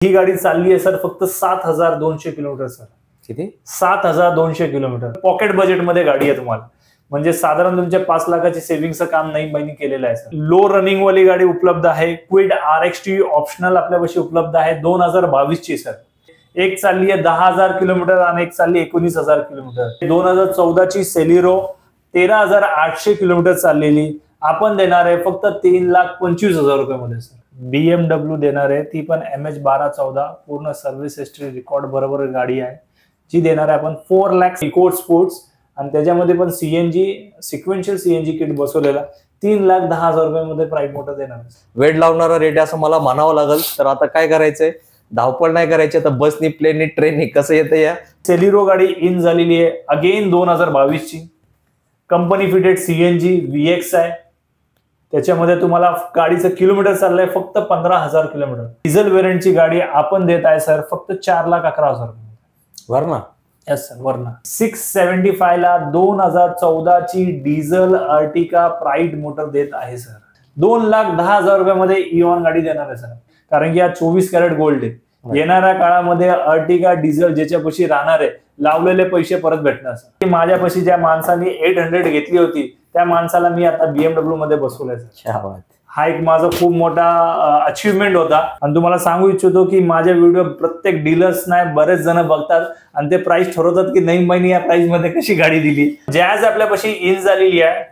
ही गाडी चालली आहे सर फक्त 7200 किलोमीटर सर. किती? 7200 किलोमीटर. पॉकेट बजेट मध्ये गाडी आहे तुम्हाला, म्हणजे साधारण तुमच्या 5 लाखाची सेव्हिंगचं काम नाही महिने केलेलं आहे सर. लो रनिंग वाली गाडी उपलब्ध आहे. क्विड RXT ऑप्शनल आपल्यापाशी उपलब्ध आहे 2022 ची सर. एक चालली आहे 10,000 किलोमीटर आणि एक चालली 19,000 किलोमीटर. 2014 ची सेलिरो 13,800 किलोमीटर चाललेली आपण देणार आहे फक्त 3,25,000 रुपयामध्ये सर. BMW देणार आहे, ती पण MH1214 पूर्ण सर्व्हिस हिस्ट्री रेकॉर्ड बरोबर गाडी आहे, जी देणार आहे आपण 4 लाख. इको स्पोर्ट्स आणि त्याच्यामध्ये पण CNG सिक्वेन्शियल CNG किट बसवलेला 3,10,000 रुपयामध्ये प्राइस मोटर देणार आहे. वेळ लावणारा रेट असं मला म्हणावं लागेल. तर आता काय करायचंय, धावपळ नाही करायची तर बसनी प्लेननी ट्रेननी कसं येतं. या सेलिरो गाडी इन झालेली आहे अगेन 2022 ची. कंपनी फिटेड CNG VX आहे. त्याच्यामध्ये तुम्हाला गाडीचं किलोमीटर चाललंय फक्त 15,000 किलोमीटर. डिझेल व्हेरियंटची गाडी आपण देत आहे सर फक्त 4,11,000 रुपये. वरना? Yes sir Verna. 675 ला 2014 ची डिझेल अर्टिका प्राइड मोटर देत आहे सर. 2,10,000 रुपयामध्ये इऑन गाडी देणार आहे सर, कारण की या 24 कॅरेट गोल्ड आहे. येणाऱ्या काळामध्ये अर्टिका डिझेल ज्याच्यापाशी राहणार आहे लावलेले पैसे परत भेटणार सर. माझ्यापाशी ज्या माणसाने 800 घेतली होती त्या माणसाला मी आता BMW मध्ये बसवलंय सर. हा एक माझा खूप मोठा अचीवमेंट होता आणि तुम्हाला सांगू इच्छितो की माझे व्हिडिओ प्रत्येक डीलर्स नाही बरेच जण बघतात आणि ते प्राइस ठरवतात की नाही महिने या प्राइस मध्ये कशी गाडी दिली. जॅज आपल्यापाशी इन झालेली आहे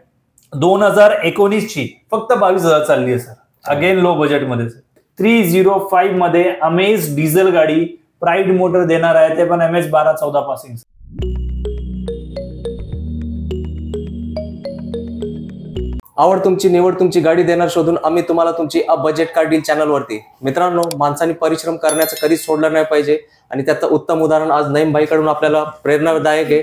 2019 ची फक्त 22,000 चालली आहे सर. अगेन लो बजेट मध्ये सर. 305 मध्ये अमेज डिझेल गाडी प्राइड मोटर देणार आहे, ते पण MH1214 पासिंग. आवड तुमची, निवड तुमची, गाडी देणार शोधून आम्ही तुम्हाला तुमची a budget car deal channel वरती. मित्रांनो, माणसांनी परिश्रम करण्याचं कधीच सोडलं नाही पाहिजे आणि त्याचं उत्तम उदाहरण आज नईम भाईकडून आपल्याला प्रेरणादायक आहे.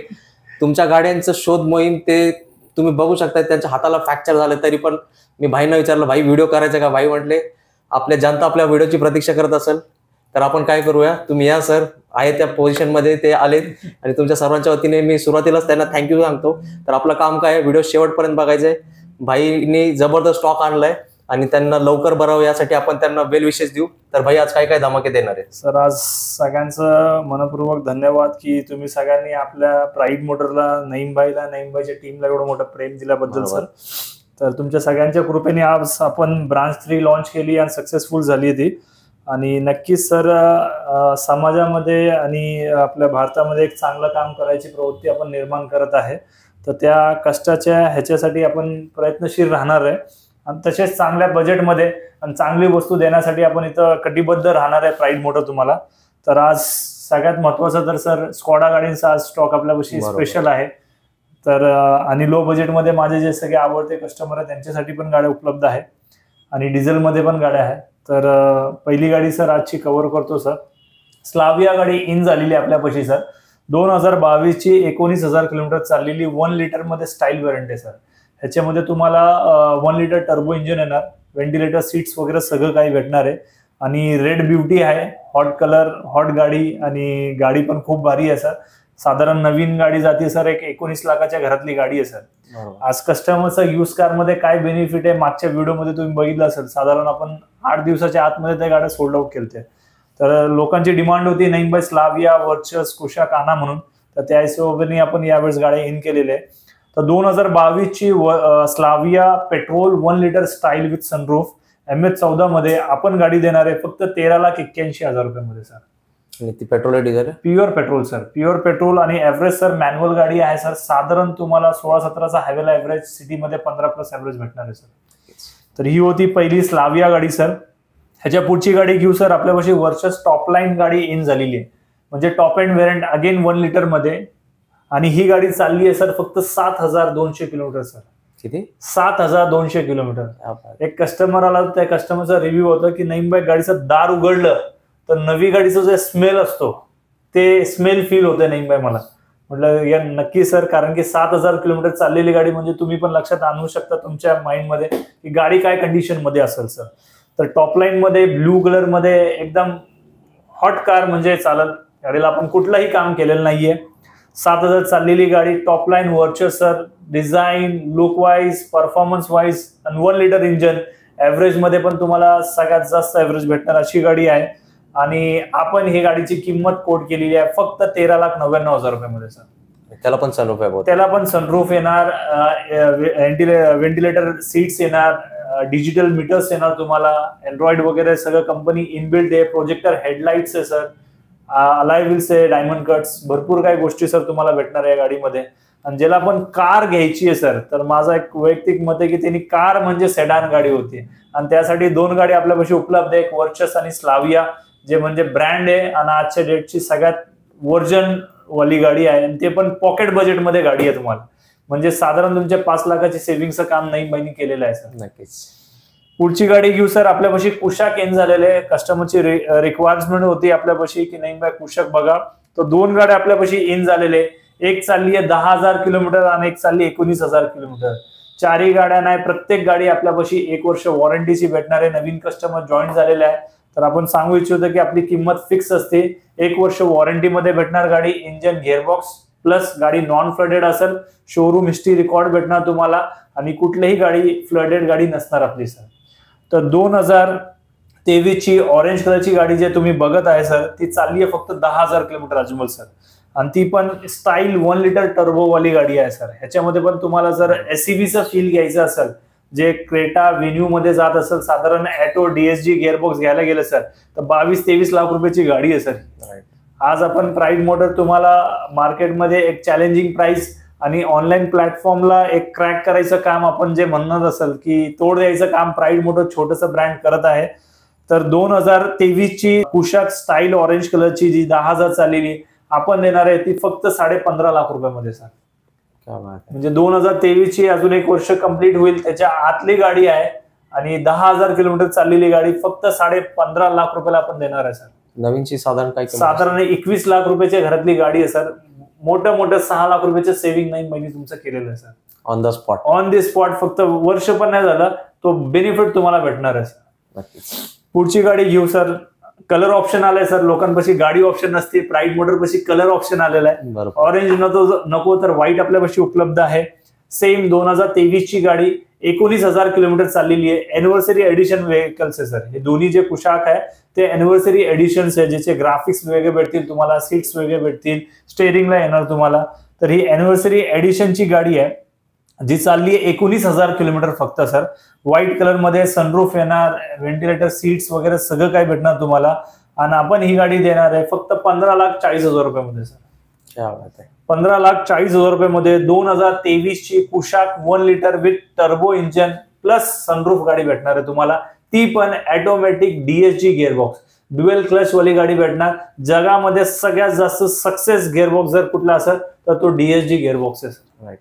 तुमच्या गाड्यांचं शोध मोहीम ते तुम्ही बघू शकता. त्यांच्या हाताला फ्रॅक्चर झालं तरी पण मी भाईंना विचारलं, भाई व्हिडिओ करायचा का? भाई म्हटले आपल्या जनता आपल्या व्हिडिओची प्रतीक्षा करत असेल तर आपण काय करूया, तुम्ही या सर. आहे त्या पोझिशन मध्ये ते आलेत आणि तुमच्या सर्वांच्या वतीने मी सुरुवातीलाच त्यांना थँक्यू सांगतो. तर आपलं काम काय आहे, व्हिडिओ शेवटपर्यंत बघायचंय. भाईने जबरदस्त स्टॉक आणलाय आणि त्यांना लवकर भरावं यासाठी आपण त्यांना वेल विशेष देऊ. तर भाई आज काय काय धमाके देणार आहे सर? आज सगळ्यांचं मनपूर्वक धन्यवाद की तुम्ही सगळ्यांनी आपल्या प्राइड मोटरला, नईम भाईच्या टीमला एवढं मोठं प्रेम दिल्याबद्दल सर. तर तुमच्या सगळ्यांच्या कृपेने आज आपण ब्रांच 3 लॉन्च केली आणि सक्सेसफुल झाली ती. आणि नक्कीच सर समाजामध्ये आणि आपल्या भारतामध्ये एक चांगलं काम करायची प्रवृत्ती आपण निर्माण करत आहे. तर त्या कष्टाच्या ह्याच्यासाठी आपण प्रयत्नशील राहणार आहे आणि तसेच चांगल्या बजेटमध्ये आणि चांगली वस्तू देण्यासाठी आपण इथं कटिबद्ध राहणार आहे प्राइड मोटर तुम्हाला. तर आज सगळ्यात महत्त्वाचं तर सर स्कॉडा गाडींचा आज स्टॉक आपल्यापाशी स्पेशल आहे. तर आणि लो बजेटमध्ये माझे जे सगळे आवडते कस्टमर आहेत त्यांच्यासाठी पण गाड्या उपलब्ध आहे आणि डिझेलमध्ये पण गाड्या आहेत. तर पहिली गाडी सर आजची कव्हर करतो सर. स्लाविया गाडी इन झालेली आपल्यापाशी सर. 2022 ची 19,000 किलोमीटर चाललेली 1 लिटर मध्ये स्टाईल व्हेरियंट आहे सर. ह्याच्यामध्ये तुम्हाला 1 लिटर टर्बो इंजिन येणार, व्हेंटिलेटर सीट्स वगैरे सगळं काही भेटणार आहे आणि रेड ब्युटी आहे. हॉट कलर, हॉट गाडी आणि गाडी पण खूप भारी आहे सर. साधारण नवीन गाडी जाते सर, एक 19 लाखाच्या घरातली गाडी आहे सर. आज कस्टमरचा यूज कार मध्ये काय बेनिफिट आहे मागच्या व्हिडिओमध्ये तुम्ही बघितलं असेल. साधारण आपण 8 दिवसाच्या आतमध्ये त्या गाड्या सोल्ड आउट केल्या. तर लोकांची डिमांड होती नईम भाई स्लाविया वर्चस कुशा काना म्हणून, तर त्या हिशोबाने आपण यावेळेस गाड्या इन केलेल्या आहे. तर 2022 ची Slavia petrol 1 litre style with sunroof MH14 मध्ये आपण गाडी देणार आहे फक्त 13,81,000 रुपयामध्ये सर. आणि ती petrol diesel? Pure petrol sir, pure petrol. आणि ऍव्हरेज सर मॅन्युअल गाडी आहे सर. साधारण तुम्हाला 16-17चा हायवेला ऍव्हरेज, सिटीमध्ये 15+ ऍव्हरेज भेटणार आहे सर. तर ही होती पहिली स्लाविया गाडी सर. ह्याच्या पुढची गाडी घेऊ सर. आपल्यापाशी वर्चस टॉप लाईन गाडी इन झालेली आहे, म्हणजे top end variant again 1 litre मध्ये. आणि ही गाडी चालली आहे सर फक्त 7,200 किलोमीटर सर. किती? 7,200 किलोमीटर. एक कस्टमर आला, त्या कस्टमरचा रिव्ह्यू होता की नईम भाई गाडीचं दार उघडलं तर नवी गाडीचा जो स्मेल असतो ते स्मेल फील होतं नईम भाई मला. म्हटलं या नक्की सर, कारण की 7,000 किलोमीटर चाललेली गाडी म्हणजे तुम्ही पण लक्षात आणू शकता तुमच्या माइंडमध्ये की गाडी काय कंडिशन मध्ये असेल सर. तर टॉप लाईन मध्ये ब्ल्यू कलर मध्ये एकदम हॉट कार म्हणजे चालल. गाडीला आपण कुठलंही काम केलेलं नाहीये. 7,000 चाललेली गाडी, top line Virtus sir. Design, look wise, performance wise आणि 1 लिटर इंजन. ऍव्हरेज मध्ये पण तुम्हाला सगळ्यात जास्त ऍव्हरेज भेटणार अशी गाडी आहे. आणि आपण ही गाडीची किंमत कोट केलेली आहे फक्त 13,99,000 रुपयामध्ये सर. त्याला पण सनरूफ आहे? त्याला पण सनरूफ येणार, व्हेंटिलेटर सीट्स येणार, डिजिटल मीटर्स येणार तुम्हाला, अँड्रॉइड वगैरे सगळं कंपनी इनबिल्ट आहे, प्रोजेक्टर हेडलाइट्स आहे सर, अलाय व्हील्स आहे, डायमंड कट्स, भरपूर काही गोष्टी सर तुम्हाला भेटणार आहे या गाडीमध्ये. आणि ज्याला पण कार घ्यायची आहे सर, तर माझा एक वैयक्तिक मत आहे की त्यांनी कार म्हणजे सेडान गाडी होती आणि त्यासाठी 2 गाडी आपल्यापाशी उपलब्ध आहे, एक वर्चस आणि स्लाविया, जे म्हणजे ब्रँड आहे आणि आजच्या डेटची सगळ्यात वर्जन वाली गाडी आहे आणि ते पण पॉकेट बजेटमध्ये गाडी आहे तुम्हाला. म्हणजे साधारण तुमच्या 5 लाखाची सेव्हिंगचं काम नाही महिने केलेलं आहे सर. नक्कीच. पुढची गाडी घेऊ सर, आपल्यापाशी कुशाक एन झालेले आहे. कस्टमरची रिक्वायरमेंट होती आपल्यापाशी की नाही बाय कुशाक बघा, तर 2 गाड्या आपल्यापाशी इन झालेले, एक चालली आहे 10,000 किलोमीटर आणि एक चालली 19,000 किलोमीटर. 4ही गाड्या नाही, प्रत्येक गाडी आपल्यापाशी 1 वर्ष वॉरंटीची भेटणार आहे. नवीन कस्टमर जॉईन झालेले आहे तर आपण सांगू इच्छितो की आपली किंमत फिक्स असते. 1 वर्ष वॉरंटीमध्ये भेटणार गाडी, इंजन गिअरबॉक्स प्लस गाडी नॉन फ्लडेड असेल, शोरूम हिस्ट्री रेकॉर्ड भेटणार तुम्हाला आणि कुठलीही गाडी फ्लडेड गाडी नसणार आपली सर. तर 2023 ची ऑरेंज कलरची गाडी जी तुम्ही बघत आहे सर, ती चालली आहे फक्त 10,000 किलोमीटर अजमल सर, आणि ती पण स्टाईल 1 लिटर टर्बो वाली गाडी आहे सर. ह्याच्यामध्ये पण तुम्हाला जर एसयूव्हीचं फील घ्यायचं असेल, जे क्रेटा व्हेन्यू मध्ये जात असेल, साधारण ॲटो डीएसजी गिअरबॉक्स घ्यायला गेलं सर तर 22-23 लाख रुपयाची गाडी आहे सर. आज आपण प्राईड मोटर तुम्हाला मार्केटमध्ये एक चॅलेंजिंग प्राइस आणि ऑनलाईन प्लॅटफॉर्मला एक क्रॅक करायचं काम आपण जे म्हणत असेल की तोड द्यायचं काम प्राईड मोटर छोटंसं ब्रँड करत आहे. तर 2023 ची कुशाक स्टाईल ऑरेंज कलरची जी 10,000 चाललेली आपण देणार आहे ती फक्त 15.5 लाख रुपयामध्ये सर. म्हणजे 2023 ची अजून 1 वर्ष कंप्लीट होईल, त्याच्या आतली गाडी आहे आणि 10,000 किलोमीटर चाललेली गाडी फक्त 15.5 लाख रुपयाला आपण देणार आहे सर. नवीनची साधारण 21 लाख रुपयाच्या घरातली गाडी आहे सर. मोठं 6 लाख रुपयाचं सेव्हिंग नाही महिने तुमचं केलेलं आहे सर. ऑन द स्पॉट फक्त वर्ष पण नाही झालं, तो बेनिफिट तुम्हाला भेटणार आहे सर. पुढची गाडी घेऊ सर. कलर ऑप्शन आलाय सर, लोकांपाशी गाडी ऑप्शन नसते, प्राईड मोटर पाशी कलर ऑप्शन आलेला आहे. ऑरेंज नको तर व्हाईट आपल्यापाशी उपलब्ध आहे. सेम 2023 ची गाडी 19,000 किलोमीटर चाललेली आहे. एनिव्हर्सरी एडिशन व्हेकल्स आहे सर. हे दोन्ही जे पोशाख आहे ते एनिव्हर्सरी एडिशन्स आहे, ज्याचे ग्राफिक्स वेगळे भेटतील तुम्हाला, सीट्स वेगळे भेटतील, स्टेअरिंगला येणार तुम्हाला. तर ही एनिव्हर्सरी एडिशनची गाडी आहे जी चालली आहे 19,000 किलोमीटर फक्त सर. व्हाईट कलर मध्ये सनरूफ येणार, व्हेंटिलेटर सीट्स वगैरे सगळं काही भेटणार तुम्हाला आणि आपण ही गाडी देणार आहे फक्त 15,40,000 रुपयामध्ये सर. 15,40,000 रुपयामध्ये 2023 ची Kushaq 1 litre with turbo engine plus sunroof गाडी भेटणार आहे तुम्हाला. ती पण automatic DSG gearbox dual clutch वाली गाडी भेटणार. जगामध्ये सगळ्यात जास्त सक्सेस गिअरबॉक्स जर कुठला असेल तर तो डीएसजी गिअरबॉक्स आहे सर. राईट.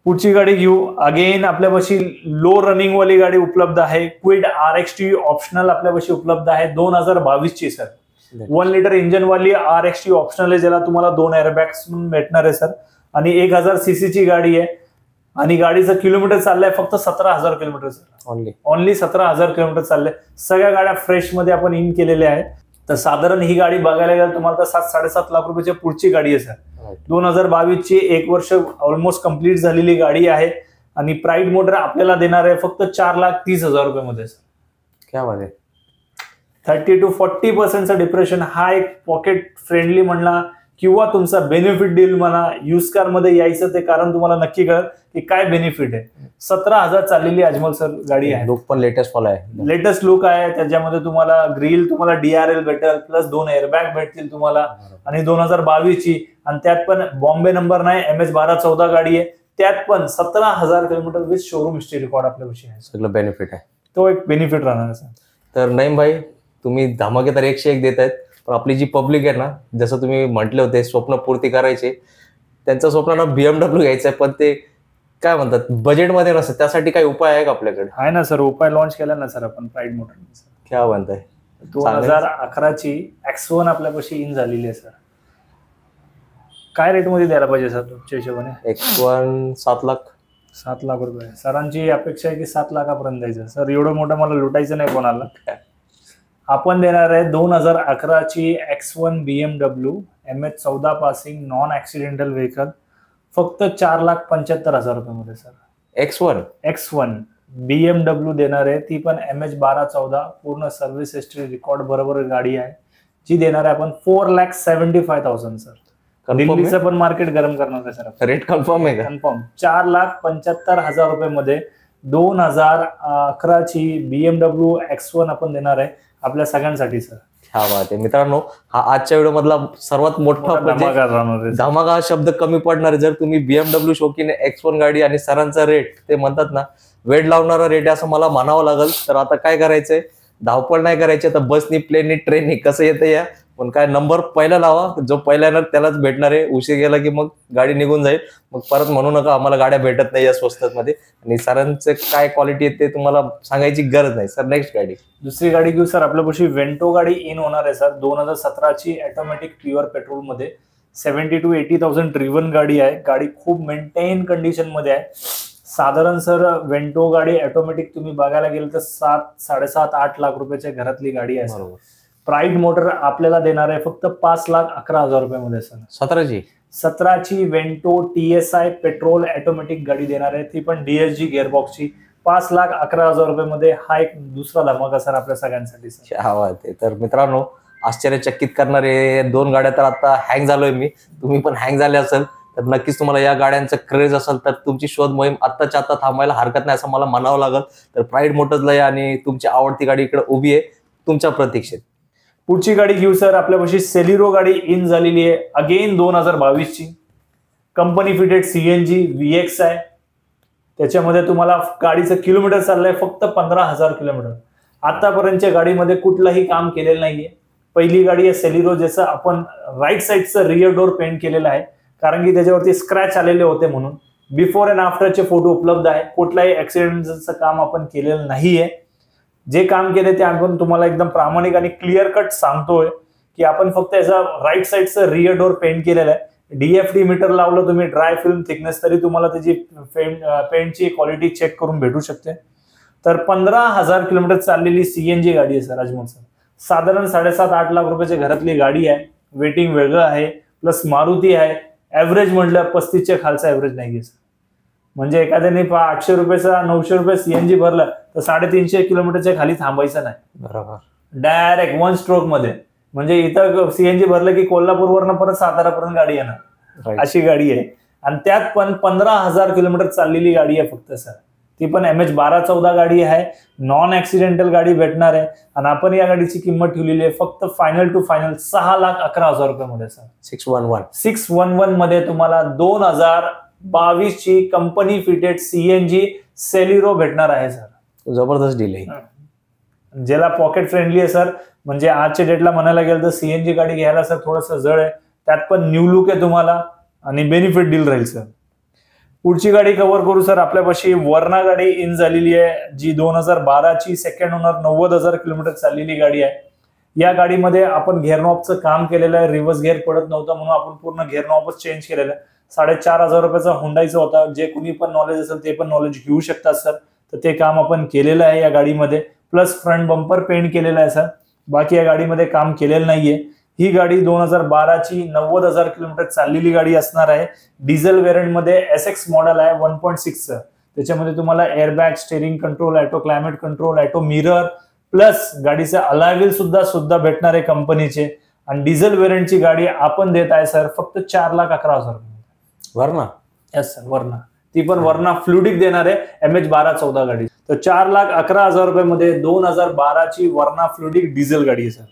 पुढची गाडी घेऊ. अगेन आपल्यापाशी लो रनिंग वाली गाडी उपलब्ध आहे. क्विड RXT ऑप्शनल आपल्यापाशी उपलब्ध आहे 2022 ची सर. 1 लिटर इंजन वाली RXT ऑप्शनल आहे, ज्याला तुम्हाला 2 एअरबॅग्स भेटणार आहे सर आणि 1000 सीसी ची गाडी आहे आणि गाडीचं किलोमीटर चाललंय फक्त 17,000 किलोमीटर सर. ओनली 17,000 किलोमीटर चाललंय. सगळ्या गाड्या फ्रेश मध्ये आपण इन केलेल्या आहेत. तर साधारण ही गाडी बघायला गेलं तुम्हाला तर 7-7.5 लाख रुपयाच्या पुढची गाडी आहे सर. 2022 ची 1 वर्ष ऑलमोस्ट कंप्लीट झालेली गाडी आहे आणि प्राईड मोटर आपल्याला देणार आहे फक्त 4,30,000 रुपयामध्ये सर. क्या बात आहे. 30 to 40% डिप्रेशन हा एक पॉकेट फ्रेंडली म्हणला किंवा तुमचा बेनिफिट डील म्हणा. युज कार मध्ये यायचं ते कारण तुम्हाला नक्की कळेल की काय बेनिफिट आहे. 17,000 चाललेली अजमल सर गाडी आहे. लुक पण लेटेस्ट आहे. लेटेस्ट लुक आहे. त्याच्यामध्ये तुम्हाला ग्रिल तुम्हाला DRL भेटेल प्लस 2 एअरबॅग भेटतील तुम्हाला आणि 2022 ची आणि त्यात पण बॉम्बे नंबर नाही, MS1214 गाडी आहे. त्यात पण 17,000 kilometre with showroom history record आपल्यापाशी आहे. सगळं बेनिफिट आहे, तो एक बेनिफिट राहणार आहे सर. तर नईम भाई तुम्ही धमाकेदार 101 देत आहेत, पण आपली जी पब्लिक आहे ना, जसं तुम्ही म्हटले होते स्वप्न पूर्ती करायचे, त्यांचं स्वप्न ना BMW घ्यायचं आहे, पण ते काय म्हणतात बजेटमध्ये नसतं. त्यासाठी काही उपाय आहे का आपल्याकडे? आहे ना सर, उपाय लॉन्च केला ना सर आपण प्राईड मोटर. काय म्हणताय? 2011 ची X1 आपल्यापाशी इन झालेली आहे सर. काय रेट मध्ये द्यायला पाहिजे सर तुमच्या हिशोबाने? X1 7 लाख. 7 लाख रुपये. सरांची अपेक्षा आहे की 7 लाखापर्यंत द्यायचं सर. एवढं मोठं मला लुटायचं नाही कोणाला. आपण देणार आहे 2011 ची X1 BMW MH14 passing non accidental vehicle फक्त 4,75,000 रुपयामध्ये सर. X1 X1 BMW देणार आहे, ती पण MH1214 पूर्ण सर्व्हिस हिस्ट्री रेकॉर्ड बरोबर गाडी आहे, जी देणार आहे आपण 4,75,000 सर. दिल्लीचं पण मार्केट गरम करणार आहे सर. रेट कन्फर्म आहे का? कन्फर्म 4,75,000 रुपये 2011ची BMW X1 आपण देणार आहे आपल्या सगळ्यांसाठी सर. हा बात आहे मित्रांनो, हा आजच्या व्हिडिओ मधला सर्वात मोठा धमाका. हा शब्द कमी पडणार जर तुम्ही BMW शौकीन X1 गाडी आणि सरांचा रेट ते म्हणतात ना वेळ लावणारा रेट असं मला म्हणावं लागेल. तर आता काय करायचंय, धावपळ नाही करायची, तर बसनी प्लेननी ट्रेननी कसं येतं या, पण काय नंबर पहिला लावा, जो पहिला येणार त्यालाच भेटणार आहे. उशीर गेला की मग गाडी निघून जाईल, मग परत म्हणू नका आम्हाला गाड्या भेटत नाही या स्वस्तात मध्ये. आणि सरांचं काय क्वालिटी आहे ते तुम्हाला सांगायची गरज नाही. सर नेक्स्ट गाडी, दुसरी गाडी घेऊ सर. आपल्यापाशी वेंटो गाडी इन होणार आहे सर. 2017ची ऑटोमॅटिक प्युअर पेट्रोल मध्ये 70,000 to 80,000 ड्रिव्हन गाडी आहे. गाडी खूप मेंटेन कंडिशन मध्ये आहे. साधारण सर वेंटो गाडी ऑटोमॅटिक तुम्ही बघायला गेलं तर 7-7.5 लाख रुपयाच्या घरातली गाडी आहे. बरोबर. प्राईड मोटर आपल्याला देणार आहे फक्त 5,11,000 रुपये सर. 17ची वेंटो TSI पेट्रोल ऑटोमॅटिक गाडी देणार आहे, ती पण DSG गिअरबॉक्सची 5,11,000 रुपये. हा एक दुसरा धमाका सर आपल्या सगळ्यांसाठी सर. आवाज आहे. तर मित्रांनो, आश्चर्यचकित करणारे 2 गाड्या. तर आता हँग झालोय मी, तुम्ही पण हँग झाले असेल तर नक्कीच तुम्हाला या गाड्यांचं क्रेज असेल तर तुमची शोध मोहीम आत्ताच्या आता थांबायला हरकत नाही असं मला म्हणावं लागेल. तर प्राईड मोटर्सला या आणि तुमची आवडती गाडी इकडे उभी आहे तुमच्या प्रतीक्षेत. पुढची गाडी घेऊ सर. आपल्यापाशी सेलिरो गाडी इन झालेली आहे, अगेन 2022ची कंपनी फिटेड CNG VX आहे. त्याच्यामध्ये तुम्हाला गाडीचं किलोमीटर चाललंय फक्त 15,000 किलोमीटर. आतापर्यंतच्या गाडीमध्ये कुठलंही काम केलेलं नाहीये. पहिली गाडी आहे सेलिरो, ज्याचं आपण राईट साईडचं रिअर डोर पेंट केलेलं आहे, कारण की त्याच्यावरती स्क्रॅच आलेले होते म्हणून. बिफोर अँड आफ्टरचे फोटो उपलब्ध आहे. कुठलाही ऍक्सिडेंटचं काम आपण केलेलं नाहीये. जे काम केले ते आपण तुम्हाला एकदम प्रामाणिक आणि क्लिअर कट सांगतोय की आपण फक्त याचा राईट साईडचं रिअर डोर पेंट केलेलं आहे. DFD मीटर लावलं तुम्ही, ड्राय फिल्म थिकनेस, तरी तुम्हाला त्याची पेंटची क्वालिटी चेक करून भेटू शकते. तर 15,000 किलोमीटर चाललेली CNG गाडी आहे सर अजमल सर. साधारण 7.5-8 लाख रुपयाची घरातली गाडी आहे. वेटिंग वेगळं आहे, प्लस मारुती आहे. ऍव्हरेज म्हटलं 35च्या खालचा ऍव्हरेज नाहीये सर. म्हणजे एखाद्याने 800 रुपयाचा 900 रुपये CNG भरलं तर 350 किलोमीटरच्या खाली थांबायचं नाही. बरोबर. डायरेक्ट 1 स्ट्रोक मध्ये. म्हणजे इथं CNG भरलं की कोल्हापूरवरनं परत सातारापर्यंत गाडी येणार, अशी गाडी आहे. आणि त्यात पण 15,000 किलोमीटर चाललेली गाडी आहे फक्त सर. ती पण MH1214 गाडी आहे. नॉन ऍक्सिडेंटल गाडी भेटणार आहे. आणि आपण या गाडीची किंमत ठेवलेली आहे फक्त फायनल टू फायनल 6,11,000 रुपये सर. 611 मध्ये तुम्हाला 2022ची कंपनी फिटेड CNG सेलिरो भेटणार आहे सर. जबरदस्त डील आहे, ज्याला पॉकेट फ्रेंडली आहे सर. म्हणजे आजच्या डेटला म्हणायला गेलं तर CNG गाडी घ्यायला सर थोडंसं जड आहे. त्यात पण न्यू लुक आहे तुम्हाला आणि बेनिफिट डील राहील सर. पुढची गाडी कव्हर करू सर. आपल्यापाशी वर्ना गाडी इन झालेली आहे, जी 2012ची सेकंड ओनर 90,000 किलोमीटर चाललेली गाडी आहे. या गाडीमध्ये आपण घेअर नॉबचं काम केलेलं आहे. रिव्हर्स घेअर पडत नव्हता म्हणून आपण पूर्ण घेअर नॉबच चेंज केलेलं आहे. 4,500 रुपयाचा हुंडाईचा होता. जे कुणी पण नॉलेज असेल ते पण नॉलेज घेऊ शकतात सर. तर ते काम आपण केलेलं आहे या गाडीमध्ये. प्लस फ्रंट बंपर पेंट केलेला आहे सर. बाकी या गाडीमध्ये काम केलेलं नाहीये. ही गाडी 2012ची 90,000 किलोमीटर चाललेली गाडी असणार आहे. डिझेल व्हेरियंट मध्ये SX मॉडेल आहे 1.6चं. त्याच्यामध्ये तुम्हाला airbag, steering control, auto climate control, auto mirror, plus गाडीचे अलाय व्हील सुद्धा भेटणार आहे कंपनीचे. आणि डिझेल व्हेरियंटची गाडी आपण देत आहे सर फक्त 4,11,000 रुपये. वर्ना, यस सर, वर्ना. ती पण वर्ना फ्लुडिक देणार आहे MH1214 गाडी. तर 4,11,000 रुपये 2012ची वर्ना फ्लुडिक डिझेल गाडी आहे सर.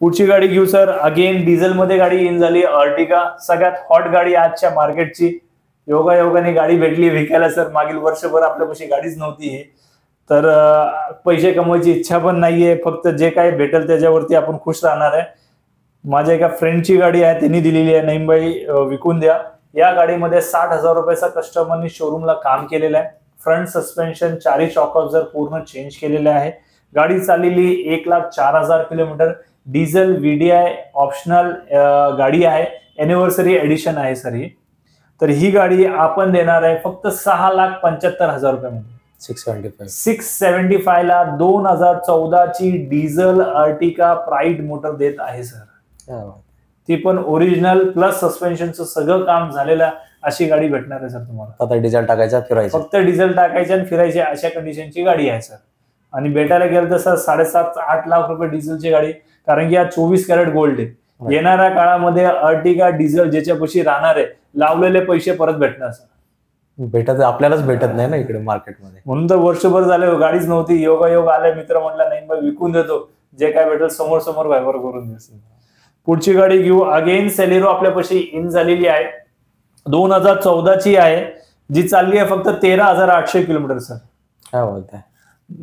पुढची गाडी घेऊ सर. अगेन डिझेल मध्ये गाडी इन झाली, अर्टिगा. सगळ्यात हॉट गाडी आजच्या मार्केटची. योगायोगाने गाडी भेटली विकायला सर. मागील वर्षभर आपल्यापाशी गाडीच नव्हती. तर पैसे कमवायची इच्छा पण नाहीये. फक्त जे काही भेटेल त्याच्यावरती आपण खुश राहणार आहे. माझ्या एका फ्रेंडची गाडी आहे, त्यांनी दिलेली आहे. नईमबाई विकून द्या. या गाडीमध्ये 60,000 रुपयाचा कस्टमरनी शोरूमला काम केलेलं आहे. फ्रंट सस्पेन्शन, 4 शॉक ऑब्झर्वर पूर्ण चेंज केलेले आहे. गाडी चाललेली 1,04,000 किलोमीटर. डिझेल VDI ऑप्शनल गाडी आहे. एनिव्हर्सरी एडिशन आहे सर ही. तर ही गाडी आपण देणार आहे फक्त 6,75,000 रुपयामध्ये. 675 ला 2014ची डिझेल अर्टिगा प्राईड मोटर देत आहे सर. ती पण ओरिजिनल प्लस सस्पेन्शनचं सगळं काम झालेलं अशी गाडी भेटणार आहे सर तुम्हाला. आता डिझेल टाकायचा, फिरायचं, फक्त डिझेल टाकायचे आणि फिरायचे अशा कंडिशनची गाडी आहे सर. आणि भेटायला गेलं तर सर 7.5-8 लाख रुपये डिझेलची गाडी, कारण की हा 24 कॅरेट गोल्ड आहे. येणाऱ्या काळामध्ये अर्टिगा डिझेल ज्याच्यापाशी राहणार आहे, लावलेले पैसे परत भेटणार सर. भेटत आपल्यालाच भेटत नाही ना इकडे मार्केटमध्ये, म्हणून तर वर्षभर झाले गाडीच नव्हती. योगायोग आले, मित्र म्हटला नाही बाई विकून देतो, जे काय भेटेल समोर समोर व्यवहार करून देतो. पुढची गाडी घेऊ. अगेन सेलेरो आपल्यापाशी इन झालेली आहे, 2014ची आहे, जी चालली आहे फक्त 13,800 किलोमीटर सर. काय बोलताय.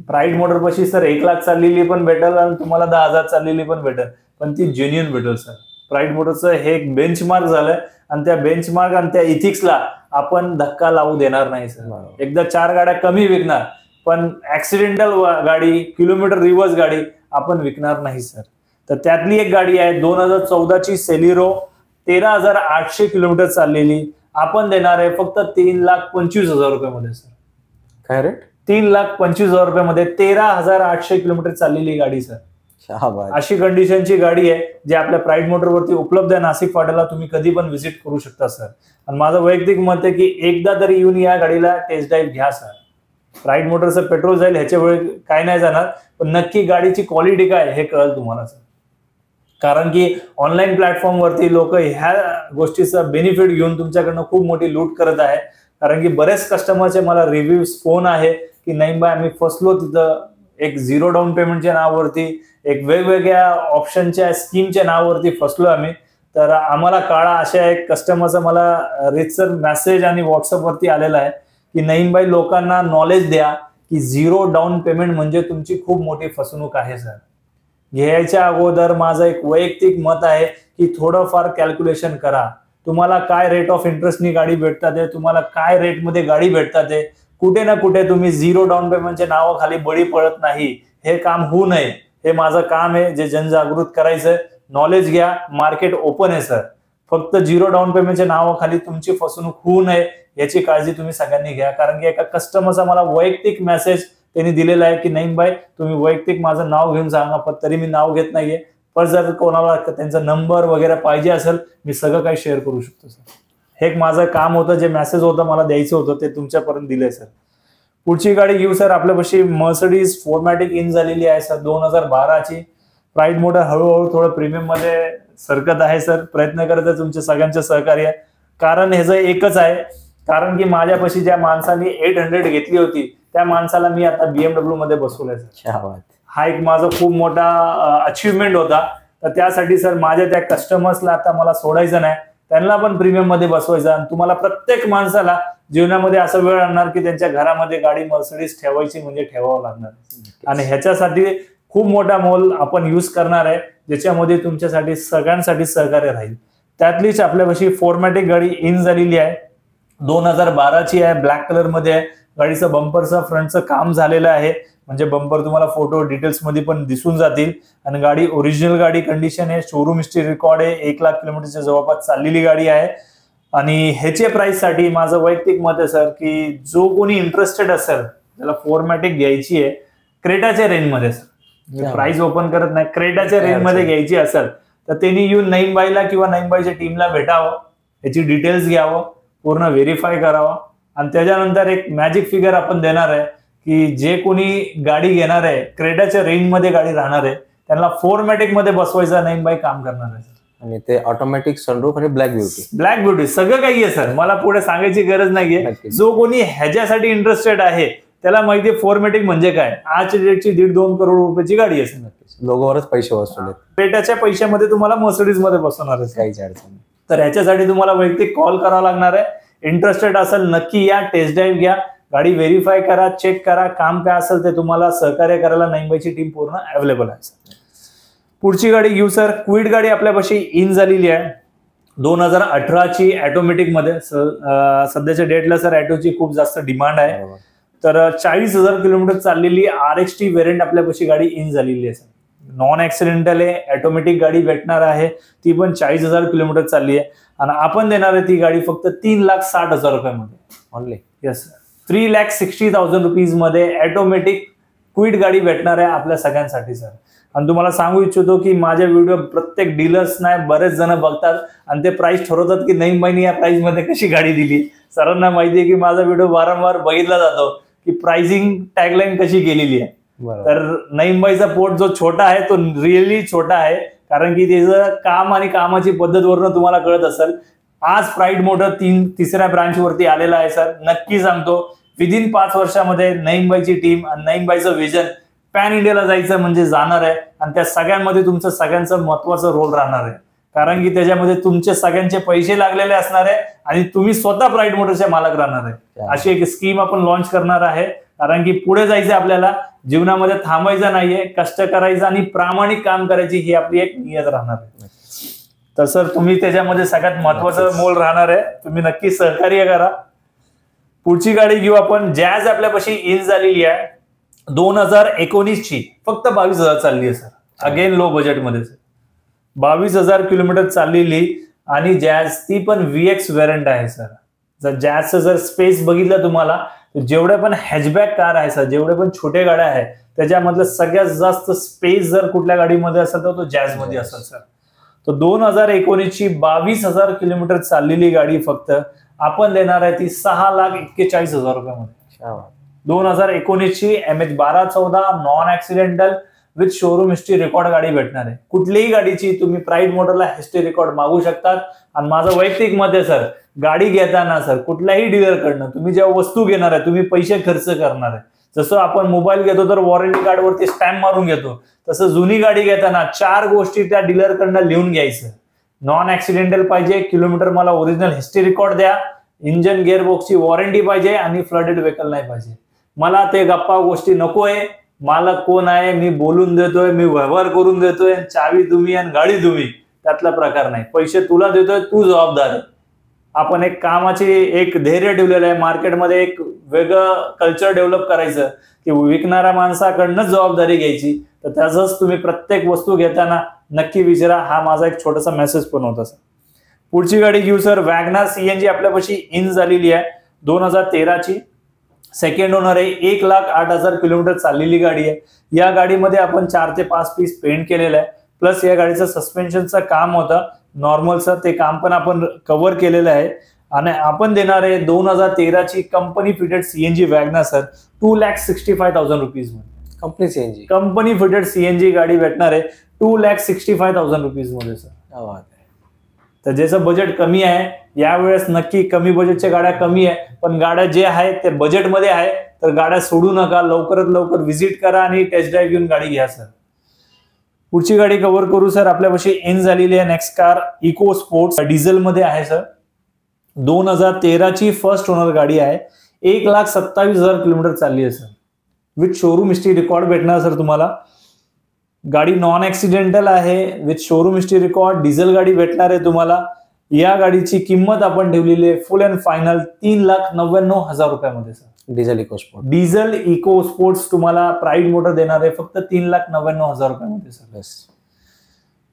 प्राईड मोटर पाशी सर 1 लाख चाललेली पण भेटेल आणि तुम्हाला 10,000 चाललेली पण भेटेल, पण ती जेन्युइन भेटेल सर. प्राईड मोटरचं हे एक बेंचमार्क झालंय आणि त्या बेंचमार्क आणि त्या इथिक्सला आपण धक्का लावू देणार नाही सर. एकदा 4 गाड्या कमी विकणार, पण ऍक्सिडेंटल गाडी, किलोमीटर रिव्हर्स गाडी आपण विकणार नाही सर. तर त्यातली एक गाडी आहे 2014ची सेलेरो, 13,800 किलोमीटर चाललेली. आपण देणार आहे फक्त 3,25,000 रुपयामध्ये सर. काय रेट? 3,25,000 रुपयामध्ये 13,800 किलोमीटर चाललेली गाडी सर. अशी कंडिशनची गाडी आहे जी आपल्या प्राईड मोटरवरती उपलब्ध आहे. नाशिक फाट्याला तुम्ही कधी पण व्हिजिट करू शकता सर. आणि माझं वैयक्तिक मत आहे की एकदा तरी येऊन या गाडीला टेस्ट ड्राईव्ह घ्या सर. प्राईड मोटरचं पेट्रोल जाईल ह्याच्या वेळी काय नाही जाणार, पण नक्की गाडीची क्वालिटी काय हे कळेल तुम्हाला सर. कारण की ऑनलाईन प्लॅटफॉर्मवरती लोक ह्या गोष्टीचा बेनिफिट घेऊन तुमच्याकडनं खूप मोठी लूट करत आहे. कारण की बरेच कस्टमरचे मला रिव्ह्यूज फोन आहे की नाही बाय आम्ही फसलो तिथं, एक 0 डाऊन पेमेंटच्या नावावरती, एक वेगवेगळ्या ऑप्शनच्या स्कीमच्या नावावरती फसलो आम्ही. तर आम्हाला काळा अशा एक कस्टमरचा मला रितसर मेसेज आणि व्हॉट्सअपवरती आलेला आहे की नईमबाई लोकांना नॉलेज द्या की 0 डाऊन पेमेंट म्हणजे तुमची खूप मोठी फसवणूक आहे सर. घ्यायच्या अगोदर माझं एक वैयक्तिक मत आहे की थोडंफार कॅल्क्युलेशन करा. तुम्हाला काय रेट ऑफ इंटरेस्टनी गाडी भेटतात आहे, तुम्हाला काय रेटमध्ये गाडी भेटतात आहे. कुठे ना कुठे तुम्ही 0 डाऊन पेमेंटच्या नावाखाली बळी पडत नाही. हे काम होऊ नये, हे माझं काम आहे जे जनजागृत करायचंय. नॉलेज घ्या, मार्केट ओपन आहे सर. फक्त 0 डाऊन पेमेंटच्या नावाखाली तुमची फसवणूक होऊ नये याची काळजी तुम्ही सगळ्यांनी घ्या. कारण की एका कस्टमरचा मला वैयक्तिक मेसेज त्यांनी दिलेला आहे की नाही बाई तुम्ही वैयक्तिक माझं नाव घेऊन सांगा, पण तरी मी नाव घेत नाहीये. पण जर कोणाला त्यांचा नंबर वगैरे पाहिजे असेल मी सगळं काही शेअर करू शकतो सर. हे एक माझं काम होतं, जे मेसेज होतं मला द्यायचं होतं ते तुमच्यापर्यंत दिलंय सर. पुढची गाडी घेऊ सर. आपल्यापाशी मर्सिडीज 4मॅटिक इन झालेली आहे सर, 2012ची. प्राईड मोटर हळूहळू थोडं प्रीमियम मध्ये सरकत आहे सर. प्रयत्न करत आहे तुमच्या सगळ्यांचे सहकार्य. कारण ह्याचं एकच आहे, कारण की माझ्यापाशी ज्या माणसाने 800 घेतली होती त्या माणसाला मी आता BMW मध्ये बसवलंय सर. हा एक माझा खूप मोठा अचिव्हमेंट होता. तर त्यासाठी सर माझ्या त्या कस्टमर्सला आता मला सोडायचं नाही, त्यांना पण प्रीमियम मध्ये बसवायचं. आणि तुम्हाला प्रत्येक माणसाला जीवनामध्ये असं वेळ आणणार की त्यांच्या घरामध्ये गाडी मर्सिडीज ठेवायची म्हणजे ठेवावं लागणार. आणि ह्याच्यासाठी खूप मोठा मोल आपण यूज करणार आहे, ज्याच्यामध्ये तुमच्यासाठी सगळ्यांसाठी सहकार्य राहील. त्यातलीच आपल्यापाशी 4मॅटिक गाडी इन झालेली आहे, 2012ची आहे, ब्लॅक कलर मध्ये आहे. गाडीचं बंपरचं फ्रंटचं काम झालेलं आहे, म्हणजे बंपर तुम्हाला फोटो डिटेल्स मध्ये पण दिसून जातील. आणि गाडी ओरिजिनल गाडी कंडिशन आहे, शोरूम हिस्ट्री रेकॉर्ड आहे, 1 लाख किलोमीटरच्या जवळपास चाललेली गाडी आहे. आणि ह्याचे प्राइस साठी माझं वैयक्तिक मत आहे सर की जो कोणी इंटरेस्टेड असेल त्याला 4मॅटिक घ्यायची आहे क्रेटाच्या रेंजमध्ये सर. प्राइस ओपन करत नाही, क्रेटाच्या रेंजमध्ये घ्यायची असेल तर त्यांनी येऊन नईमबाईला किंवा नईमबाईच्या टीमला भेटावं, याची डिटेल्स घ्यावं, पूर्ण व्हेरीफाय करावं. आणि त्याच्यानंतर एक मॅजिक फिगर आपण देणार आहे की जे कोणी गाडी घेणार आहे क्रेटाच्या रेंजमध्ये गाडी राहणार आहे त्यांना 4मॅटिक मध्ये बसवायचं नईमबाई काम करणार आहे. आणि ते ऑटोमॅटिक सनरूफ आणि ब्लॅक ब्युटी सगळं काही आहे सर. मला पुढे सांगायची गरज नाहीये. जो कोणी ह्याच्यासाठी इंटरेस्टेड आहे त्याला माहिती आहे 4मॅटिक म्हणजे काय. आजच्या डेटची 1.5-2 करोड रुपयाची गाडी आहे. लोगोवरच पैसे वसूल, पेटाच्या पैशामध्ये तुम्हाला मर्सिडीज मध्ये बसवणार आहे, काहीच अडचण. तर ह्याच्यासाठी तुम्हाला वैयक्तिक कॉल करावा लागणार आहे. इंटरेस्टेड असेल नक्की या, टेस्ट ड्राईव्ह घ्या, गाडी व्हेरीफाय करा, चेक करा, काम काय असेल ते तुम्हाला सहकार्य करायला नईमबाईची टीम पूर्ण अवेलेबल आहे. पुढची गाडी घेऊ सर. क्विड गाडी आपल्यापाशी इन झालेली आहे, 2018ची ऑटोमॅटिक मध्ये. सध्याच्या डेटला सर ऑटोची खूप जास्त डिमांड आहे. तर 40,000 किलोमीटर चाललेली RXT व्हेरियंट आपल्यापाशी गाडी इन झालेली आहे सर. नॉन ऍक्सिडेंटल आहे, ऑटोमॅटिक गाडी भेटणार आहे, ती पण 40,000 किलोमीटर चालली आहे. आणि आपण देणार आहे ती गाडी फक्त 3,60,000 रुपयामध्ये ऑनली. येस सर, 3,60,000 रुपीज मध्ये ऑटोमॅटिक क्विड गाडी भेटणार आहे आपल्या सगळ्यांसाठी सर. आणि तुम्हाला सांगू इच्छितो की माझे व्हिडिओ प्रत्येक डीलर्स नाही बरेच जण बघतात आणि ते प्राइस ठरवतात की नईम भाईनी या प्राइस मध्ये कशी गाडी दिली. सरांना माहिती आहे की माझा व्हिडिओ वारंवार बघितला जातो की प्राइसिंग टॅगलाईन कशी केलेली आहे. तर नईम भाईचा पोट जो छोटा आहे तो रिअली छोटा आहे, कारण की त्याचं काम आणि कामाची पद्धत वरून तुम्हाला कळत असेल. आज प्राईड मोटर तिसऱ्या ब्रांच वरती आलेला आहे सर. नक्की सांगतो विदिन 5 वर्षामध्ये नईम भाईची टीम आणि नईम भाईचं विजन पॅन इंडियाला जायचं म्हणजे जाणार आहे. आणि त्या सगळ्यांमध्ये तुमचं सगळ्यांचं महत्वाचं रोल राहणार आहे, कारण की त्याच्यामध्ये तुमचे सगळ्यांचे पैसे लागलेले असणार आहे आणि तुम्ही स्वतः प्राईड मोटरचे मालक राहणार आहे. अशी एक स्कीम आपण लॉन्च करणार आहे, कारण की पुढे जायचं आपल्याला, जीवनामध्ये थांबायचं नाहीये, कष्ट करायचं आणि प्रामाणिक काम करायची ही आपली एक नियत राहणार आहे. तर सर तुम्ही त्याच्यामध्ये सगळ्यात महत्वाचं मोल राहणार आहे, तुम्ही नक्की सहकार्य करा. पुढची गाडी घेऊ आपण. जॅज आपल्यापाशी इन झालेली आहे 2019 ची, फक्त 22,000 चालली आहे सर. अगेन लो बजेटमध्ये सर, 22,000 किलोमीटर चाललेली आणि जॅज ती पण VX व्हेरियंट आहे सर. जर जॅजचं जर स्पेस बघितलं तुम्हाला, जेवढे पण हॅचबॅक कार आहे सर, जेवढे पण छोटे गाड्या आहेत त्याच्यामधलं सगळ्यात जास्त स्पेस जर कुठल्या गाडीमध्ये असेल तर तो जॅज मध्ये असेल सर. तर 2019 ची 22,000 किलोमीटर चाललेली गाडी फक्त आपण देणार आहे ती 6,41,000 रुपयामध्ये. 2019 ची MH1214 non accidental with showroom history record गाडी भेटणार आहे. कुठलीही गाडीची तुम्ही प्राईड मोटरला हिस्ट्री रेकॉर्ड मागू शकतात. आणि माझं वैयक्तिक मत आहे सर, गाडी घेताना सर कुठल्याही डीलरकडनं तुम्ही जेव्हा वस्तू घेणार आहे तुम्ही पैसे खर्च करणार आहे. जसं आपण मोबाईल घेतो तर वॉरंटी कार्ड वरती स्टॅम्प मारून घेतो, तसं जुनी गाडी घेताना 4 गोष्टी त्या डीलरकडनं लिहून घ्यायचं. नॉन ऍक्सिडेंटल पाहिजे, किलोमीटर मला ओरिजिनल हिस्ट्री रेकॉर्ड द्या, इंजन गिअरबॉक्सची वॉरंटी पाहिजे आणि फ्लडेड व्हेकल नाही पाहिजे. मला ते गप्पा गोष्टी नकोय. मालक कोण आहे, मी बोलून देतोय, मी व्यवहार करून देतोय, चावी तुम्ही आणि गाडी तुम्ही, त्यातला प्रकार नाही. पैसे तुला देतोय, तू जबाबदार आहे. आपण एक कामाची एक धैर्य ठेवलेलं आहे. मार्केटमध्ये एक वेगळं कल्चर डेव्हलप करायचं की विकणाऱ्या माणसाकडनंच जबाबदारी घ्यायची. तर त्याचंच तुम्ही प्रत्येक वस्तू घेताना नक्की विचारा. हा माझा एक छोटासा मेसेज पण होता सर. पुढची गाडी घेऊ सर. वॅगनार CNG आपल्यापाशी इन झालेली आहे 2013 ची. सेकंड ओनर आहे. 1,08,000 किलोमीटर चाललेली गाडी आहे. या गाडीमध्ये आपण 4 ते 5 पीस पेंट केलेलं आहे. प्लस या गाडीचं सस्पेन्शनचं काम होतं नॉर्मल सर, ते काम पण आपण कव्हर केलेलं आहे. आणि आपण देणार आहे 2013 ची company fitted CNG WagonR sir 2,65,000 rupees मध्ये. कंपनी फिटेड CNG गाडी भेटणार आहे 2,65,000 रुपीज मध्ये सर. तर ज्याचं बजेट कमी आहे, यावेळेस नक्की कमी बजेटच्या गाड्या कमी आहे, पण गाड्या जे आहेत ते बजेटमध्ये आहे. तर गाड्या सोडू नका, लवकरात लवकर व्हिजिट करा आणि टेस्ट ड्राईव्ह घेऊन गाडी घ्या सर. पुढची गाडी कव्हर करू सर. आपल्यापाशी इन झालेली आहे next car Eco Sports, diesel मध्ये आहे सर. 2013 ची फर्स्ट ओनर गाडी आहे. 1,27,000 किलोमीटर चालली आहे sir. With showroom history record भेटणार सर तुम्हाला. गाडी नॉन ऍक्सिडेंटल आहे with showroom history record. Diesel गाडी भेटणार आहे तुम्हाला. या गाडीची किंमत आपण ठेवलेली आहे फुल अँड फायनल 3,99,000 रुपयामध्ये सर. डिझेल इको स्पोर्ट्स तुम्हाला प्राईड मोटर देणार आहे फक्त 3,99,000 रुपयामध्ये सर.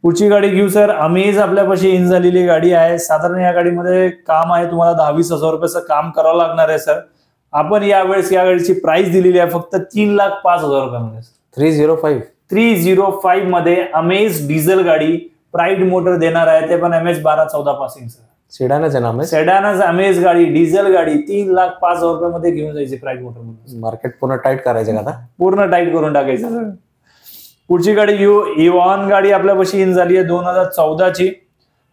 पुढची गाडी घेऊ सर. अमेज आपल्यापाशी इन झालेली गाडी आहे. साधारण या गाडीमध्ये काम आहे तुम्हाला 10-20,000 रुपयाचं काम करावं लागणार आहे सर. आपण यावेळेस या गाडीची प्राइस दिलेली आहे फक्त 3,05,000 रुपयामध्ये सर. 305 मध्ये अमेज डिझेल गाडी प्राईड मोटर देणार आहे, ते पण MH1214 पासिंग सर. सेडानच आहे ना, सेडानच अमेज गाडी, डिझेल गाडी 3,05,000 रुपयामध्ये घेऊन जायची प्राईड मोटर मध्ये. मार्केट पूर्ण टाईट करायचं का आता? पूर्ण टाईट करून टाकायचं सर. पुढची गाडी घेऊ. इव्हॉन गाडी आपल्यापाशी इन झाली आहे 2014 ची.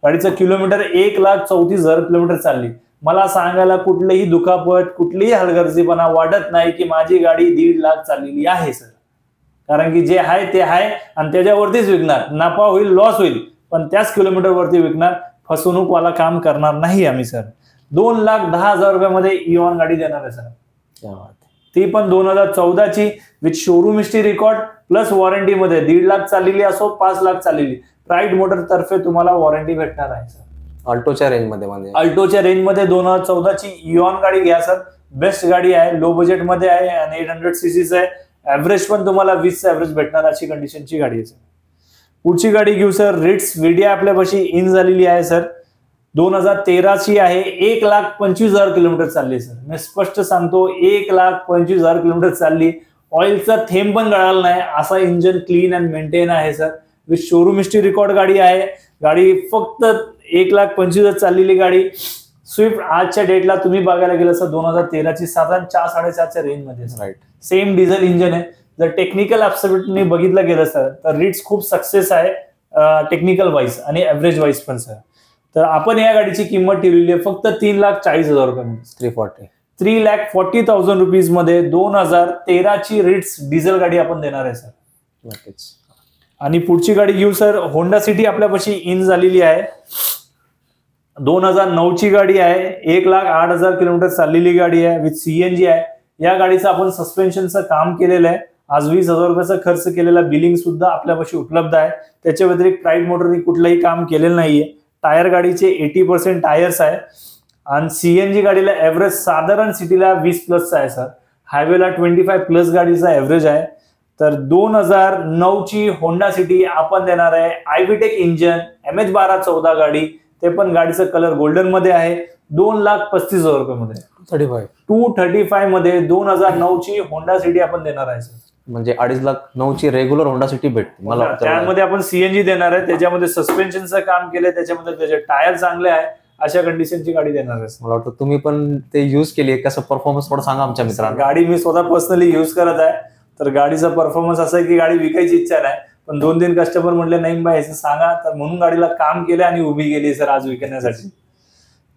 गाडीचं किलोमीटर 1,34,000 किलोमीटर चालली. मला सांगायला कुठलीही दुखापत, कुठलीही हलगर्जीपणा वाटत नाही की माझी गाडी 1.5 लाख चाललेली आहे सर. कारण की जे आहे ते आहे आणि त्याच्यावरतीच विकणार. नफा होईल, लॉस होईल, पण त्याच किलोमीटर वरती विकणार. फसवणूक वाला काम करणार नाही आम्ही सर. 2,10,000 रुपयामध्ये इव्हॉन गाडी देणार आहे सर. ती पण 2014 ची with showroom history record plus warranty मध्ये. 1.5 लाख चाललेली असो, 5 लाख चाललेली, प्राईड मोटर तर्फे तुम्हाला वॉरंटी भेटणार आहे सर. अल्टोच्या रेंजमध्ये अल्टोच्या रेंजमध्ये 2014 ची इव्हॉन गाडी घ्या सर. बेस्ट गाडी आहे, लो बजेट मध्ये आहे आणि 800 सीसीच आहे. ऍव्हरेज पण तुम्हाला 20 ऍव्हरेज भेटणार अशी कंडिशनची गाडी आहे सर. पुढची गाडी घेऊ सर. रिट्स व्हिडिया आपल्यापाशी इन झालेली आहे सर. 2013 ची आहे. 1,25,000 किलोमीटर चालली सर. मी स्पष्ट सांगतो 1,25,000 किलोमीटर चालली. ऑइलचा थेंब पण गळाला नाही, असा इंजन क्लीन अँड मेंटेन आहे sir. With showroom history record गाडी आहे. गाडी फक्त 1,25,000 चाललेली गाडी. स्विफ्ट आजच्या डेटला तुम्ही बघायला गेलं सर 2013ची साधारण 4-4.5च्या रेंज मध्ये. राईट. सेम डिझेल इंजन आहे. जर टेक्निकल ऍब्सोल्युटली बघितलं गेलं सर तर रिट्स खूप सक्सेस आहे टेक्निकल वाईज आणि ऍव्हरेज वाईज पण सर. तर आपण या गाडीची किंमत ठेवलेली आहे फक्त 3,40,000 रुपये. 3,40,000 रुपीज मध्ये 2013ची रिट्स डिझेल गाडी आपण देणार आहे सर. नक्कीच. आणि पुढची गाडी घेऊ सर. होंडा सिटी आपल्यापाशी इन झालेली आहे. 2009ची गाडी आहे. 1,08,000 किलोमीटर चाललेली गाडी आहे. विथ सीएनजी आहे. या गाडीचं आपण सस्पेन्शनचं काम केलेलं आहे. आज 20,000 रुपयाचा खर्च केलेला बिलिंग सुद्धा आपल्यापाशी उपलब्ध आहे. त्याच्या व्यतिरिक्त प्राईड मोटरनी कुठलंही काम केलेलं नाहीये. टायर गाडीचे 80% टायर्स आहे आणि सीएनजी गाडीला एव्हरेज साधारण सिटीला 20+ आहे सर. हायवेला 25+ गाडीचा एव्हरेज आहे. तर 2009ची होंडा सिटी आपण देणार आहे. आयव्हीटेक इंजन, MH1214 गाडी, ते पण गाडीचं कलर गोल्डन मध्ये आहे. 2,35,000 रुपयामध्ये 235 मध्ये 2009ची होंडा सिटी आपण देणार आहे सर. म्हणजे 2,50,009ची रेग्युलर होंडा सिटी भेटते मला. त्यामध्ये आपण सीएनजी देणार आहे. त्याच्यामध्ये सस्पेन्शनचं काम केलंय. त्याच्यामध्ये त्याचे टायर चांगले आहे. अशा कंडिशनची गाडी देणार आहे. मला वाटतं तुम्ही पण ते युज केली, कसं परफॉर्मन्स थोडं सांगा आमच्या मित्रांना. गाडी मी स्वतः पर्सनली युज करत आहे. तर गाडीचा परफॉर्मन्स असा आहे की गाडी विकायची इच्छा नाही, पण 2-3 कस्टमर म्हणले नाही बाई असं सांगा, तर म्हणून गाडीला काम केलं आणि उभी गेली सर आज विकण्यासाठी.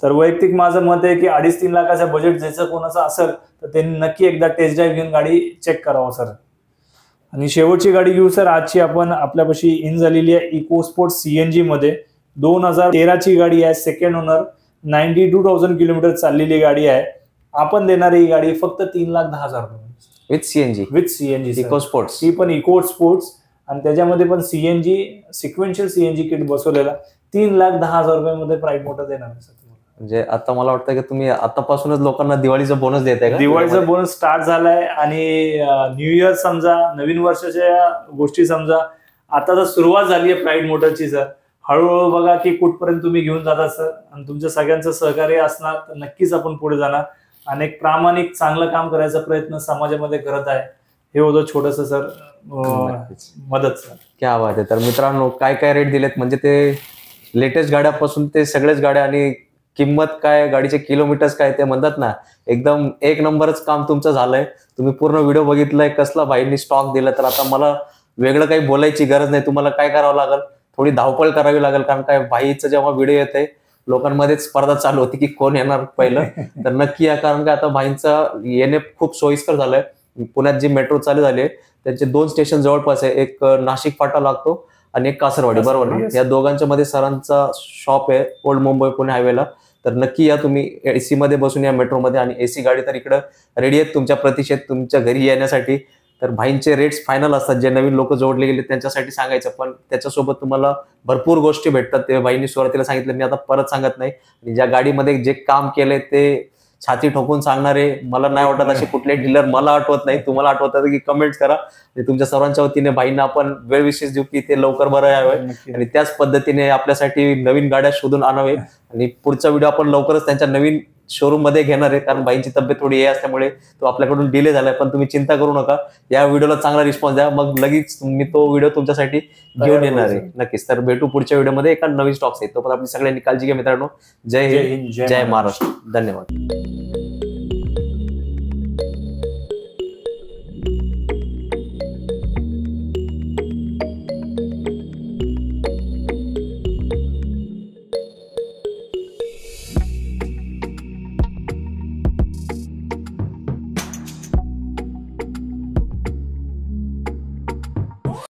तर वैयक्तिक माझं मत आहे की 2.5-3 लाखाचा बजेट ज्याचं कोणाचं असेल तर त्यांनी नक्की एकदा टेस्ट ड्राईव्ह घेऊन गाडी चेक करावं सर. आणि शेवटची गाडी घेऊ सर. आजची आपण आपल्यापाशी इन झालेली आहे इको स्पोर्ट सीएनजी मध्ये. 2013ची गाडी आहे. Second owner. 92,000 किलोमीटर चाललेली गाडी आहे. आपण देणारी ही गाडी फक्त 3,10,000 रुपये विथ सीएनजी इको स्पोर्ट्स. ही पण इको स्पोर्ट्स आणि त्याच्यामध्ये पण सीएनजी सिक्वेन्शियल सीएनजी किट बसवलेला. 3,10,000 रुपयामध्ये प्राईड मोटर देणार आहे सर. म्हणजे आता मला वाटतं की तुम्ही आतापासूनच लोकांना दिवाळीचा बोनस देताय का? दिवाळीचा बोनस स्टार्ट झालाय आणि न्यू इयर समजा, नवीन वर्षाच्या गोष्टी समजा, आता तर सुरुवात झाली आहे प्राईड मोटरची सर. हळूहळू बघा की कुठपर्यंत तुम्ही घेऊन जाता सर. आणि तुमच्या सगळ्यांचं सहकार्य असणार तर नक्कीच आपण पुढे जाणार आणि एक प्रामाणिक चांगलं काम करायचा प्रयत्न समाजामध्ये करत आहे. हे होतं छोटस सर मदत सर. क्या बात आहे. तर मित्रांनो, काय काय रेट दिलेत म्हणजे ते लेटेस्ट गाड्यापासून ते सगळेच गाड्या आणि किंमत काय, गाडीचे किलोमीटर्स काय, ते म्हणतात ना एकदम एक नंबरच काम तुमचं झालंय. तुम्ही पूर्ण व्हिडिओ बघितलाय, कसला भाईंनी स्टॉक दिला. तर आता मला वेगळं काही बोलायची गरज नाही. तुम्हाला काय करावं लागेल, थोडी धावपळ करावी लागेल. कारण काय भाईचं जेव्हा व्हिडिओ येते लोकांमध्ये स्पर्धा चालू होती की कोण येणार पहिलं. तर नक्की या, कारण काय आता भाईंचा येणे खूप सोयीस्कर झालंय. पुण्यात जी मेट्रो चालू झाली आहे त्यांचे 2 स्टेशन जवळपास आहे. एक नाशिक फाटा लागतो आणि एक कासरवाडी, बरोबर ना? या दोघांच्या मध्ये सरांचा शॉप आहे ओल्ड मुंबई पुणे हायवेला. तर नक्की या तुम्ही एसी मध्ये बसून या मेट्रोमध्ये. आणि एसी गाडी तर इकडं रेडी आहेत तुमच्या प्रतीक्षेत तुमच्या घरी येण्यासाठी. तर भाईंचे रेट्स फायनल असतात. जे नवीन लोक जोडले गेले त्यांच्यासाठी सांगायचं, पण त्याच्यासोबत तुम्हाला भरपूर गोष्टी भेटतात. ते भाईंनी सुरुवातीला सांगितलं, मी आता परत सांगत नाही. आणि ज्या गाडीमध्ये जे काम केलंय ते छाती ठोकून सांगणारे मला नाही वाटत असे कुठले डीलर मला आठवत नाही. तुम्हाला आठवतात की कमेंट्स करा. आणि तुमच्या सर्वांच्या वतीने भाईंना आपण वेळ विशेष देऊ की ते लवकर बरं यावे आणि त्याच पद्धतीने आपल्यासाठी नवीन गाड्या शोधून आणावे. आणि पुढचा व्हिडिओ आपण लवकरच त्यांच्या नवीन शोरूम मध्ये घेणार आहे, कारण बाईंची तब्येत थोडी हे असल्यामुळे तो आपल्याकडून डिले झालाय. पण तुम्ही चिंता करू नका, या व्हिडिओला चांगला रिस्पॉन्स द्या, मग लगेच मी तो व्हिडिओ तुमच्यासाठी घेऊन येणार आहे नक्कीच. तर भेटू पुढच्या व्हिडिओमध्ये एका नवीन स्टॉक्स आहेत. तो पण आपली सगळ्यांनी काळजी घ्या मित्रांनो. जय हिंद, जय महाराष्ट्र. धन्यवाद.